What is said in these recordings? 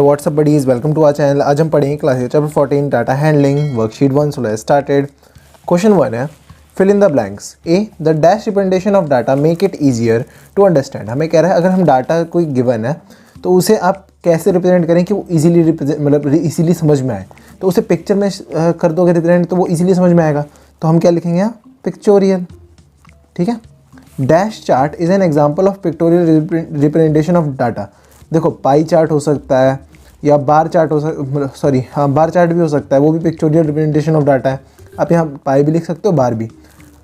Hello what's up buddies, welcome to our channel. आज हम पढ़ेंगे class chapter 14 data handling worksheet 1। So let's started. Question 1 है fill in the blanks. A the dash representation of data make it easier to understand. हमें कह रहा है अगर हम डाटा कोई गिवन है तो उसे आप कैसे रिप्रेजेंट करें कि वो ईजिली मतलब ईजिली समझ में आए। तो उसे पिक्चर में कर दोगे रिप्रेजेंट तो वो ईजिली समझ में आएगा। तो हम क्या लिखेंगे यहाँ, पिक्चोरियल। ठीक है। Dash chart is an example of pictorial representation of data. देखो पाई चार्ट हो सकता है या बार चार्ट हो बार चार्ट भी हो सकता है, वो भी पिक्चोरियल रिप्रेजेंटेशन ऑफ डाटा है। आप यहाँ पाई भी लिख सकते हो, बार भी।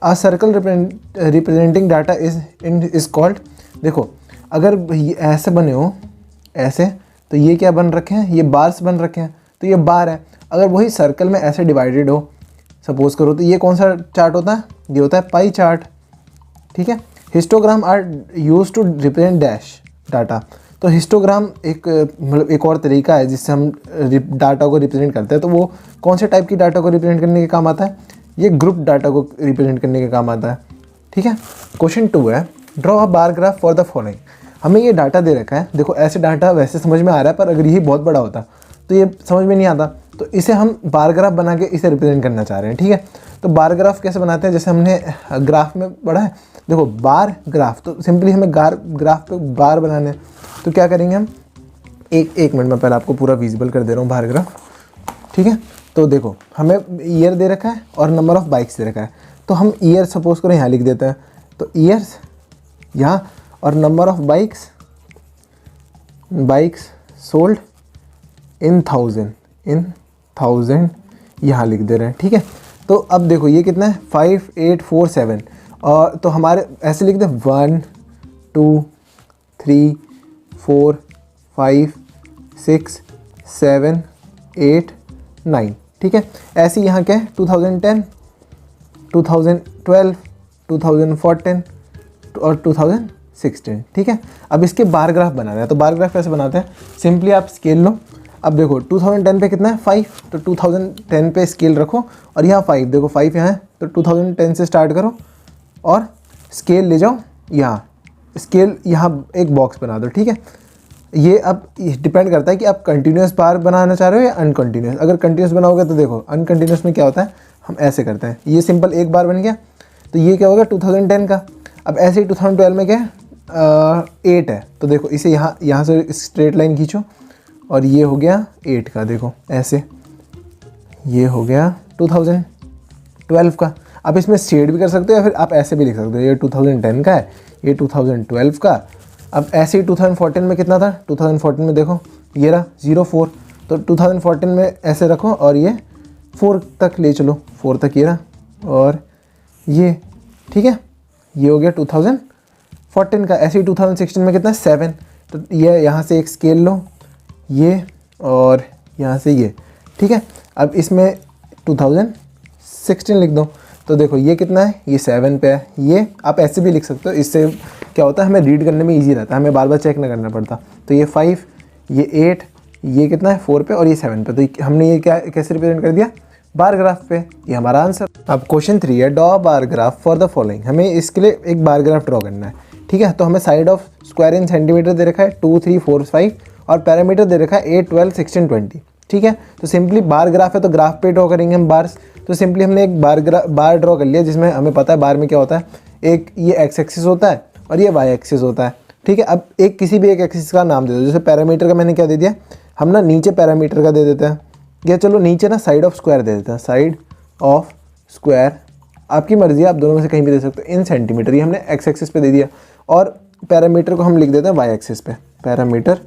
A circle representing data is called. देखो अगर ये ऐसे बने हो ऐसे, तो ये क्या बन रखे हैं, ये बार्स बन रखे हैं, तो ये बार है। अगर वही सर्कल में ऐसे डिवाइडेड हो सपोज करो, तो ये कौन सा चार्ट होता है, ये होता है पाई चार्ट। ठीक है। Histogram are use to represent dash data. तो हिस्टोग्राम एक और तरीका है जिससे हम डाटा को रिप्रेजेंट करते हैं। तो वो कौन से टाइप की डाटा को रिप्रेजेंट करने के काम आता है, ये ग्रुप डाटा को रिप्रेजेंट करने के काम आता है। ठीक है। क्वेश्चन 2 है draw a bar graph for the following. हमें ये डाटा दे रखा है। देखो ऐसे डाटा वैसे समझ में आ रहा है, पर अगर यही बहुत बड़ा होता तो ये समझ में नहीं आता। तो इसे हम बार ग्राफ बना के इसे रिप्रेजेंट करना चाह रहे हैं। ठीक है। तो बार ग्राफ कैसे बनाते हैं, जैसे हमने ग्राफ में पढ़ा है। देखो बार ग्राफ, तो सिंपली हमें ग्राफ पे बार बनाने हैं। तो क्या करेंगे हम, एक मिनट में पहले आपको पूरा विजिबल कर दे रहा हूँ बार ग्राफ। ठीक है। तो देखो हमें ईयर दे रखा है और नंबर ऑफ़ बाइक्स दे रखा है। तो हम ईयर सपोज करें यहाँ लिख देते हैं। तो ईयर्स यहाँ और number of bikes sold in thousand यहाँ लिख दे रहे हैं। ठीक है। तो अब देखो ये कितना है, 5847। और तो हमारे ऐसे लिख दे 1 2 3 4 5 6 7 8 9। ठीक है। ऐसे यहाँ क्या है, 2010 2012 2014 और 2016। ठीक है। अब इसके बार ग्राफ बनाना है। तो बार ग्राफ कैसे बनाते हैं, सिंपली आप स्केल लो। अब देखो 2010 पे कितना है 5, तो 2010 पे स्केल रखो और यहाँ 5, देखो 5 यहाँ है, तो 2010 से स्टार्ट करो और स्केल ले जाओ यहाँ, स्केल यहाँ एक बॉक्स बना दो। ठीक है। ये अब डिपेंड करता है कि आप कंटिन्यूस बार बनाना चाह रहे हो या अनकंटिन्यूस। अगर कंटिन्यूस बनाओगे तो देखो अनकंटिन्यूस में क्या होता है, हम ऐसे करते हैं। ये सिंपल एक बार बन गया, तो ये क्या होगा 2010 का। अब ऐसे ही 2012 में क्या है 8 है, तो देखो इसे यहाँ से स्ट्रेट लाइन खींचो और ये हो गया 8 का। देखो ऐसे ये हो गया 2012 का। आप इसमें शेड भी कर सकते हो या फिर आप ऐसे भी लिख सकते हो, ये 2010 का है, ये 2012 का। अब ऐसे ही 2014 में कितना था, 2014 में देखो ये रहा 04, तो 2014 में ऐसे रखो और ये 4 तक ले चलो, 4 तक ये रहा और ये। ठीक है। ये हो गया 2014 का। ऐसे ही 2016 में कितना 7, तो ये यहाँ से एक स्केल लो, ये और यहाँ से ये। ठीक है। अब इसमें 2016 लिख दो, तो देखो ये कितना है, ये 7 पे है। ये आप ऐसे भी लिख सकते हो, इससे क्या होता है हमें रीड करने में इजी रहता है, हमें बार बार चेक ना करना पड़ता। तो ये 5, ये 8, ये कितना है 4 पे और ये 7 पे। तो हमने ये क्या कैसे रिप्रेजेंट कर दिया, बार ग्राफ पे। ये हमारा आंसर। अब क्वेश्चन 3 है draw bar graph for the following. हमें इसके लिए एक बार ग्राफ ड्रॉ करना है। ठीक है। तो हमें side of square in centimetre दे रखा है 2 3 4 5 और पैरामीटर दे रखा है 8 12 16 20। ठीक है। तो सिंपली बार ग्राफ है तो ग्राफ पे ड्रॉ करेंगे हम बार्स। तो सिंपली हमने एक बार ड्रॉ कर लिया, जिसमें हमें पता है बार में क्या होता है, एक ये एक्स एक्सिस होता है और ये वाई एक्सिस होता है। ठीक है। अब एक किसी भी एक एक्सिस का नाम दे दो, जैसे पैरामीटर का मैंने क्या दे दिया, हम ना नीचे पैरामीटर का दे देते हैं, या चलो नीचे ना साइड ऑफ स्क्वायर दे देते हैं, साइड ऑफ स्क्वायर। आपकी मर्जी है, आप दोनों में से कहीं भी दे सकते हो। इन सेंटीमीटर ये हमने एक्स एक्सिस पे दे दिया और पैरामीटर को हम लिख देते हैं वाई एक्सिस पे, पैरामीटर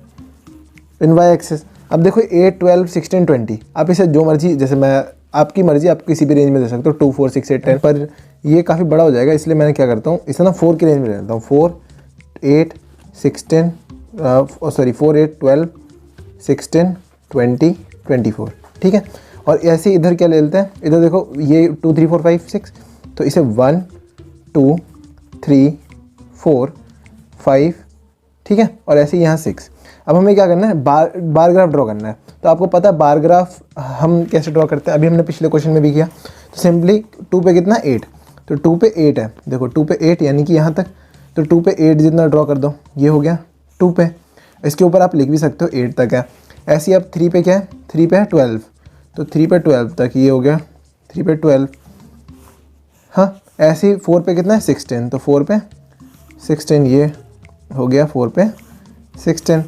इन वाई एक्सिस। अब देखो 8 12 16 20, आप इसे जो मर्जी, जैसे मैं आपकी मर्जी, आप किसी भी रेंज में दे सकते हो, 2 4 6 8 10, पर ये काफ़ी बड़ा हो जाएगा, इसलिए मैंने क्या करता हूँ इसे ना 4 की रेंज में ले लेता हूँ। 4 8 16 4 8 12 16 20 24। ठीक है। और ऐसे इधर क्या ले लेते हैं, इधर देखो ये 2 3 4 5 6, तो इसे 1 2 3 4 5। ठीक है। और ऐसे यहाँ 6। अब हमें क्या करना है, बार ग्राफ ड्रॉ करना है। तो आपको पता है बार ग्राफ हम कैसे ड्रॉ करते हैं, अभी हमने पिछले क्वेश्चन में भी किया। तो सिंपली 2 पे कितना 8, तो 2 पे 8 है, देखो 2 पे 8 यानी कि यहाँ तक, तो 2 पे 8 जितना ड्रॉ कर दो, ये हो गया 2 पे। इसके ऊपर आप लिख भी सकते हो 8 तक है। ऐसे ही अब 3 पे क्या है, 3 पे है 12, तो 3 पे 12 तक ये हो गया 3 पे 12। हाँ ऐसे ही 4 पे कितना है 16, तो 4 पे 16 ये हो गया 4 पे 16।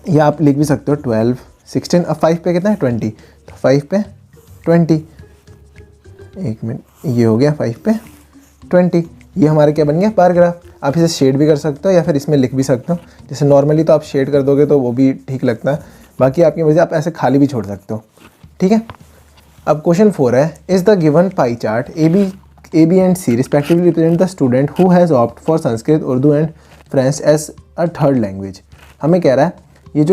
या आप लिख भी सकते हो 12 16। अब 5 पे कितना है 20, तो 5 पे 20, एक मिनट, ये हो गया 5 पे 20। ये हमारा क्या बन गया पैराग्राफ। आप इसे शेड भी कर सकते हो या फिर इसमें लिख भी सकते हो। जैसे नॉर्मली तो आप शेड कर दोगे तो वो भी ठीक लगता है, बाकी आपकी मर्जी, आप ऐसे खाली भी छोड़ सकते हो। ठीक है। अब क्वेश्चन 4 है, is the given pie chart A B and C respectively represent the student who has opt for Sanskrit, Urdu and French as a third language. हमें कह रहा है ये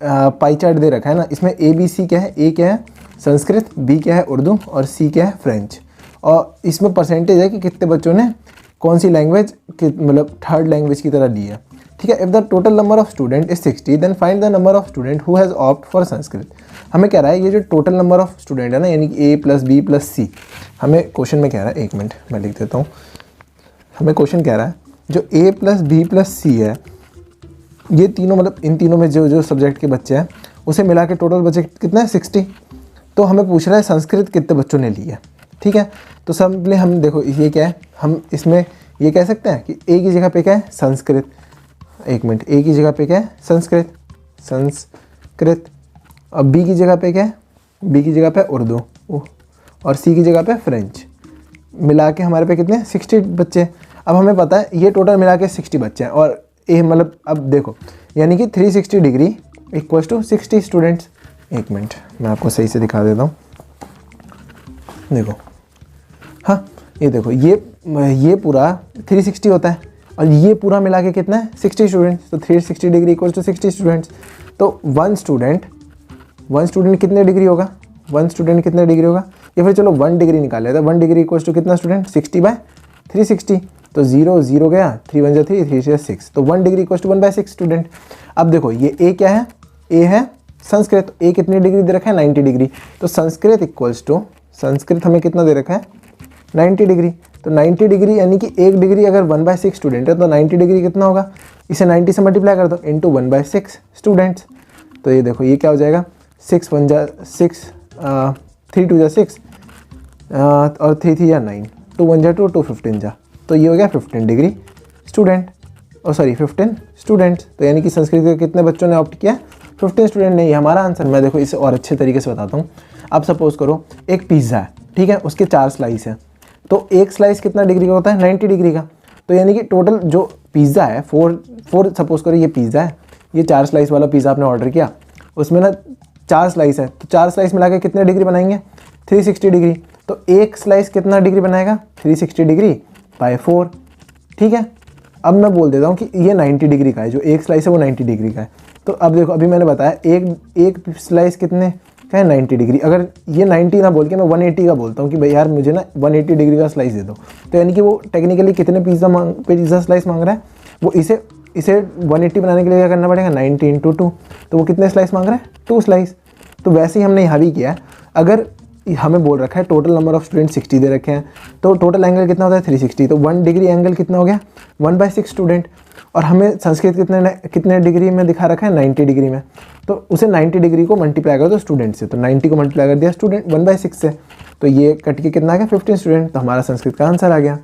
पाई चार्ट दे रखा है ना, इसमें ए बी सी क्या है, ए क्या है संस्कृत, बी क्या है उर्दू और सी क्या है फ्रेंच। और इसमें परसेंटेज है कि कितने बच्चों ने कौन सी लैंग्वेज मतलब थर्ड लैंग्वेज की तरह ली है। ठीक है। If the total number of student is 60 then find the number of student who has opt for Sanskrit. हमें कह रहा है ये जो टोटल नंबर ऑफ स्टूडेंट है ना, यानी कि ए प्लस बी प्लस सी, हमें क्वेश्चन में कह रहा है, एक मिनट मैं लिख देता हूँ। हमें क्वेश्चन कह रहा है जो ए प्लस बी प्लस सी है, ये तीनों मतलब इन तीनों में जो सब्जेक्ट के बच्चे हैं उसे मिला के टोटल बच्चे कितना है 60। तो हमें पूछ रहा है संस्कृत कितने बच्चों ने ली है। ठीक है। तो सिंपली हम देखो ये क्या है, हम इसमें ये कह सकते हैं कि ए की जगह पे क्या है संस्कृत, एक मिनट, ए की जगह पे क्या है संस्कृत, और बी की जगह पे क्या है, बी की जगह पे उर्दू, और सी की जगह पे फ्रेंच। मिला के हमारे पे कितने 60 बच्चे। अब हमें पता है ये टोटल मिला के 60 बच्चे हैं, और ए मतलब अब देखो यानी कि 360 डिग्री इक्वल्स टू 60 स्टूडेंट्स। एक मिनट मैं आपको सही से दिखा देता हूँ। देखो हाँ ये देखो ये पूरा 360 होता है और ये पूरा मिला के कितना है 60 स्टूडेंट्स। तो 360 डिग्री इक्वल्स टू 60 स्टूडेंट्स। तो वन स्टूडेंट कितने डिग्री होगा, या फिर चलो 1 डिग्री निकाल लेते हैं। 1 डिग्री इक्वल्स टू कितना स्टूडेंट 60/360। तो 0 0 गया, 3 1 3 3 6, तो 1 डिग्री इक्वल्स टू 1/6 स्टूडेंट। अब देखो ये ए क्या है, ए है संस्कृत, ए कितनी डिग्री दे रखा है 90 डिग्री। तो संस्कृत इक्वल्स टू संस्कृत हमें कितना दे रखा है 90 डिग्री। तो 90 डिग्री यानी कि 1 डिग्री अगर 1/6 स्टूडेंट है तो 90 डिग्री कितना होगा, इसे 90 से मल्टीप्लाई कर दो इंटू 1/6 स्टूडेंट्स। तो ये देखो ये क्या हो जाएगा 6 1 जा 6 3 2 जा 6 और 3 3 जा 9 2 1 जा 2 2 15 जा, तो ये हो गया 15 डिग्री स्टूडेंट, और सॉरी 15 स्टूडेंट्स। तो यानी कि संस्कृत के कितने बच्चों ने ऑप्ट किया 15 स्टूडेंट ने। ये हमारा आंसर। मैं देखो इसे और अच्छे तरीके से बताता हूँ। अब सपोज करो एक पिज़्ज़ा है, ठीक है, उसके 4 स्लाइस हैं, तो एक स्लाइस कितना डिग्री का होता है 90 डिग्री का। तो यानी कि टोटल जो पिज़्ज़ा है 4 सपोज करो ये पिज़्ज़ा है, ये 4 स्लाइस वाला पिज़्ज़ा आपने ऑर्डर किया, उसमें ना 4 स्लाइस है, तो 4 स्लाइस मिला के कितने डिग्री बनाएंगे 360 डिग्री। तो एक स्लाइस कितना डिग्री बनाएगा 360 डिग्री बाय 4। ठीक है। अब मैं बोल देता हूँ कि ये 90 डिग्री का है, जो एक स्लाइस है वो 90 डिग्री का है। तो अब देखो अभी मैंने बताया एक स्लाइस कितने का है 90 डिग्री। अगर ये 90 ना बोल के मैं 180 का बोलता हूँ कि भाई यार मुझे ना 180 डिग्री का स्लाइस दे दो, तो यानी कि वो टेक्निकली कितने पिज़्ज़ा स्लाइस मांग रहा है, वो इसे 180 बनाने के लिए क्या करना पड़ेगा 90 × 2, तो वो कितने स्लाइस मांग रहा है 2 स्लाइस। तो वैसे ही हमने यहाँ भी किया है। अगर हमें बोल रखा है टोटल नंबर ऑफ स्टूडेंट 60 दे रखे हैं, तो टोटल एंगल कितना होता है 360, तो 1 डिग्री एंगल कितना हो गया 1/6 स्टूडेंट। और हमें संस्कृत कितने डिग्री में दिखा रखा है 90 डिग्री में, तो उसे 90 डिग्री को मल्टीप्लाई कर दो स्टूडेंट से, तो 90 को मल्टीप्लाई कर दिया स्टूडेंट 1/6 से, तो ये कट के कितना आ गया 15 स्टूडेंट। तो हमारा संस्कृत का आंसर आ गया।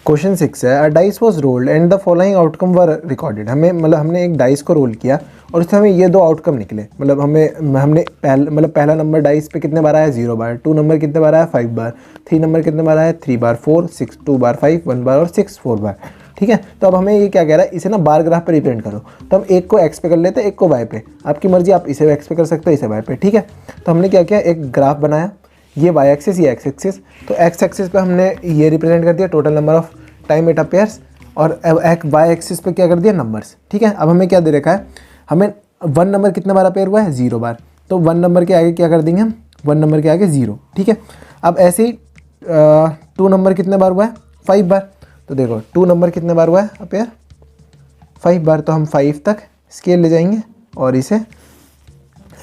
क्वेश्चन 6 है, अ dice was rolled and the following outcome were recorded. हमने एक डाइस को रोल किया और उससे हमें ये 2 आउटकम निकले। मतलब हमने पहला नंबर डाइस पे कितने बार आया 0 बार, 2 नंबर कितने बार आया 5 बार, 3 नंबर कितने बार आया 3 बार, 4 6 2 बार, 5 1 बार और 6 4 बार। ठीक है। तो अब हमें ये क्या कह रहा है, इसे ना बार ग्राफ पे रिप्रेजेंट करो। तो हम एक को एक्स पे कर लेते हैं, एक को वाई पे, आपकी मर्जी, आप इसे एक्स पे कर सकते हो इसे वाई पे। ठीक है। तो हमने क्या किया, एक ग्राफ बनाया, ये वाई एक्सिस ये एक्स एक्सिस। तो एक्स एक्सिस पे हमने ये रिप्रेजेंट कर दिया total number of time it appears, और वाई एक्सिस पे क्या कर दिया नंबर्स। ठीक है। अब हमें क्या दे रखा है, हमें 1 नंबर कितने बार अपेयर हुआ है 0 बार, तो 1 नंबर के आगे क्या कर देंगे हम 1 नंबर के आगे 0। ठीक है। अब ऐसे ही 2 नंबर कितने बार हुआ है 5 बार, तो देखो 2 नंबर कितने बार हुआ है अपेयर 5 बार, तो हम 5 तक स्केल ले जाएंगे और इसे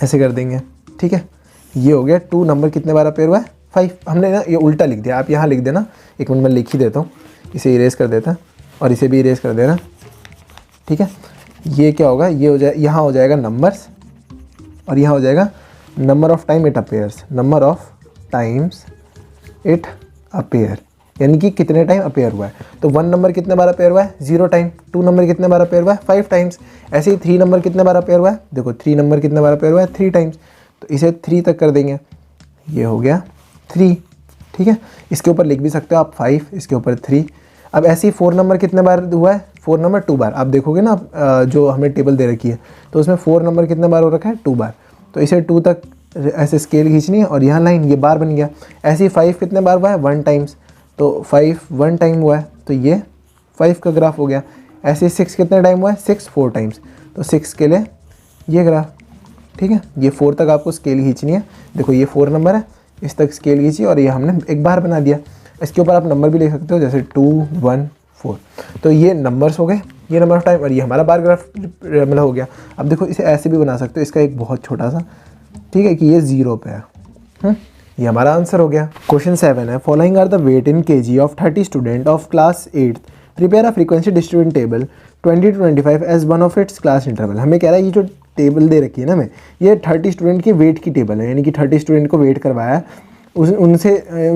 ऐसे कर देंगे। ठीक है। ये हो गया 2 नंबर कितने बार अपेयर हुआ है 5। हमने ना ये उल्टा लिख दिया, आप यहाँ लिख देना, एक मिनट में लिख ही देता हूँ, इसे इरेज कर देता और इसे भी इरेज कर देना। ठीक है। ये क्या होगा, ये हो जाए यहाँ हो जाएगा नंबर्स, और यहाँ हो जाएगा number of time it appears, number of times it appear, यानी कि कितने टाइम अपेयर हुआ है। तो 1 नंबर कितने बार अपेयर हुआ है, 0 टाइम। 2 नंबर कितने बार अपेयर हुआ है, 5 टाइम्स। ऐसे ही 3 नंबर कितने बार अपेयर हुआ है, देखो 3 नंबर कितने बार अपेयर हुआ है, 3 टाइम्स। तो इसे 3 तक कर देंगे, ये हो गया 3, ठीक है। इसके ऊपर लिख भी सकते हो आप 5, इसके ऊपर 3। अब ऐसे ही 4 नंबर कितने बार हुआ है, 4 नंबर 2 बार। आप देखोगे ना जो हमें टेबल दे रखी है तो उसमें 4 नंबर कितने बार हो रखा है, 2 बार। तो इसे 2 तक ऐसे स्केल खींचनी है और यहाँ लाइन, ये बार बन गया। ऐसे ही 5 कितने बार हुआ है, 1 टाइम्स। तो 5 1 टाइम हुआ है, तो ये 5 का ग्राफ हो गया। ऐसे ही 6 कितने टाइम हुआ है, 6 4 टाइम्स। तो 6 के लिए ये ग्राफ, ठीक है। ये 4 तक आपको स्केल खींचनी है। देखो ये 4 नंबर है, इस तक स्केल खींची और ये हमने एक बार बना दिया। इसके ऊपर आप नंबर भी लिख सकते हो, जैसे 2 1 4। तो ये नंबर्स हो गए, ये नंबर ऑफ टाइम, और ये हमारा बार ग्राफ मतलब हो गया। अब देखो इसे ऐसे भी बना सकते हो, इसका एक बहुत छोटा सा, ठीक है, कि ये 0 पे है। ये हमारा आंसर हो गया। क्वेश्चन 7 है, following are the weight in KG of 30 student of class 8, prepare a frequency distribution table 20 to 25 as one of its class interval. हमें कह रहा है ये जो टेबल दे रखी है ना, हमें ये 30 स्टूडेंट की वेट की टेबल है, यानी कि 30 स्टूडेंट को वेट करवाया है, उन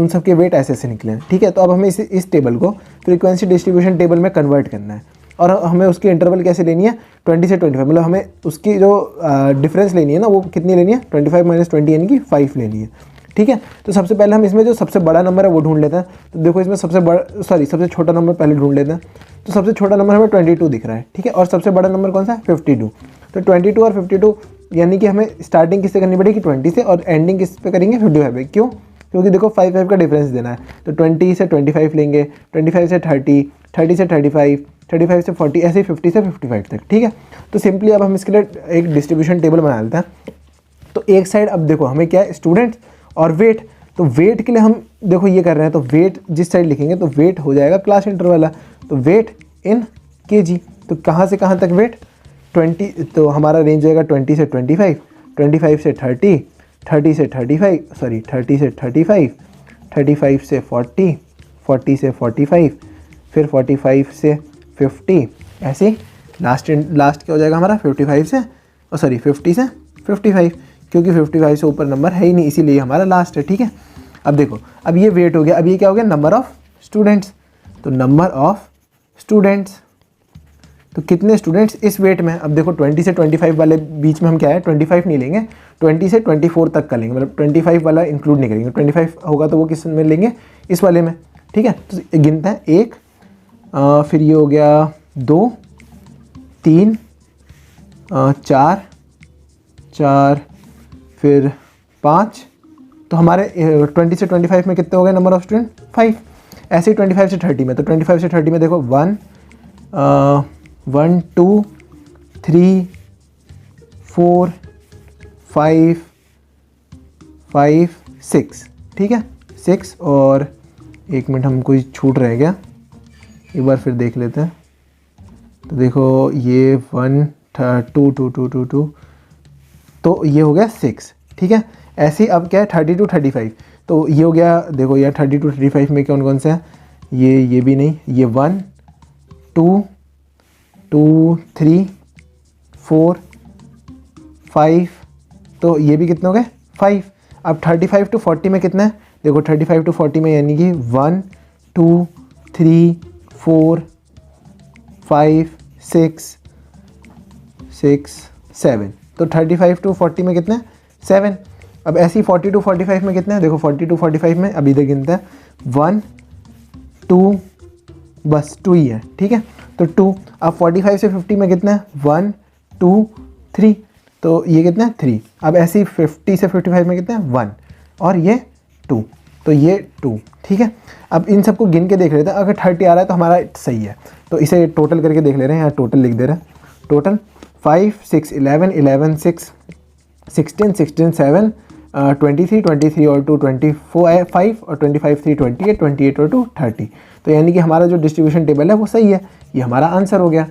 सब के वेट ऐसे ऐसे निकले हैं, ठीक है। तो अब हमें इस टेबल को फ्रीक्वेंसी डिस्ट्रीब्यूशन टेबल में कन्वर्ट करना है और हमें उसकी इंटरवल कैसे लेनी है, 20 से 25। मतलब हमें उसकी जो डिफरेंस लेनी है ना, वो कितनी लेनी है, 25 - 20 यानी कि 5 लेनी है, ठीक है। तो सबसे पहले हम इसमें जो सबसे बड़ा नंबर है वो ढूंढ लेते हैं। तो देखो इसमें सबसे छोटा नंबर पहले ढूंढ लेते हैं। तो सबसे छोटा नंबर हमें 22 दिख रहा है, ठीक है। और सबसे बड़ा नंबर कौन सा है, 52। तो 22 और 52, यानी कि हमें स्टार्टिंग किससे करनी पड़ेगी, 20 से, और एंडिंग किस पे करेंगे, 55 पे। क्यों, क्योंकि देखो 5 का डिफरेंस देना है। तो 20 से 25 लेंगे, 25 से 30, 30 से 35, 35 से 40, ऐसे ही 50 से 55 तक, ठीक है। तो सिंपली अब हम इसके लिए एक डिस्ट्रीब्यूशन टेबल बना लेते हैं। तो एक साइड अब देखो हमें क्या है, स्टूडेंट्स और वेट। तो वेट के लिए हम देखो ये कर रहे हैं, तो वेट जिस साइड लिखेंगे तो वेट हो जाएगा क्लास इंटरवल वाला। तो वेट इन केजी, तो कहाँ से कहाँ तक वेट, 20। तो हमारा रेंज होएगा 20 से 25, 25 से 30, 30 से 35, सॉरी 30 से 35, 35 से 40, 40 से 45, फिर 45 से 50, ऐसे लास्ट क्या हो जाएगा हमारा, 55 से, सॉरी 50 से 55, क्योंकि 55 से ऊपर नंबर है ही नहीं, इसीलिए हमारा लास्ट है, ठीक है। अब देखो, अब ये वेट हो गया, अब ये क्या हो गया, नंबर ऑफ स्टूडेंट्स। तो नंबर ऑफ स्टूडेंट्स, तो कितने स्टूडेंट्स इस वेट में। अब देखो 20 से 25 वाले बीच में हम क्या है, 25 नहीं लेंगे, 20 से 24 तक का लेंगे, मतलब 25 वाला इंक्लूड नहीं करेंगे। 25 होगा तो वो किस में लेंगे, इस वाले में, ठीक है। तो गिनते हैं 1, फिर ये हो गया 2 3 4, फिर 5। तो हमारे 20 से 25 में कितने हो गए नंबर ऑफ स्टूडेंट, 5। ऐसे ही 25 से 30 में, तो 25 से 30 में देखो 1 2 3 4 5 6, ठीक है, 6। और 1 मिनट हम कोई छूट रह गया, एक बार फिर देख लेते हैं। तो देखो ये 1 2 2 2 2 2, तो ये हो गया 6, ठीक है। ऐसे ही अब क्या है 30 to 35, तो ये हो गया, देखो यार 30 to 35 में कौन कौन से हैं, ये भी नहीं, ये 1 2 2 3 4 5, तो ये भी कितने हो गए, 5। अब 35 to 40 में कितना है, देखो 35 to 40 में यानी कि 1 2 3 4 5 6 7, तो 35 to 40 में कितना है, 7। अब ऐसे ही 40 to 45 में कितना है, देखो 40 to 45 में अभी तक गिनते हैं 1 2, बस 2 ही है, ठीक है। तो 2। अब 45 से 50 में कितना है, 1 2 3, तो ये कितना है, 3। अब ऐसे ही 50 से 55 में कितना है, 1, और ये 2, तो ये 2, ठीक है। अब इन सबको गिन के देख लेते हैं, अगर 30 आ रहा है तो हमारा सही है। तो इसे टोटल करके देख ले रहे हैं, यहाँ टोटल लिख दे रहे हैं। टोटल 5 6 11 11 6 16 16 7 23 23 और 2 24 5 और 25 3 28 28 और 2 30। तो यानी कि हमारा जो डिस्ट्रीब्यूशन टेबल है वो सही है, ये हमारा आंसर हो गया।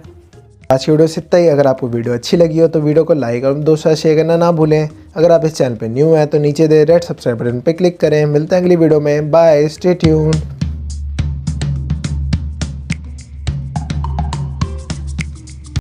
आज की वीडियो से इतना ही। अगर आपको वीडियो अच्छी लगी हो तो वीडियो को लाइक और दोस्तों से शेयर करना ना भूलें। अगर आप इस चैनल पर न्यू हैं तो नीचे दे रेड सब्सक्राइब बटन पर क्लिक करें। मिलते हैं अगली वीडियो में, बाय, स्टे ट्यून्ड।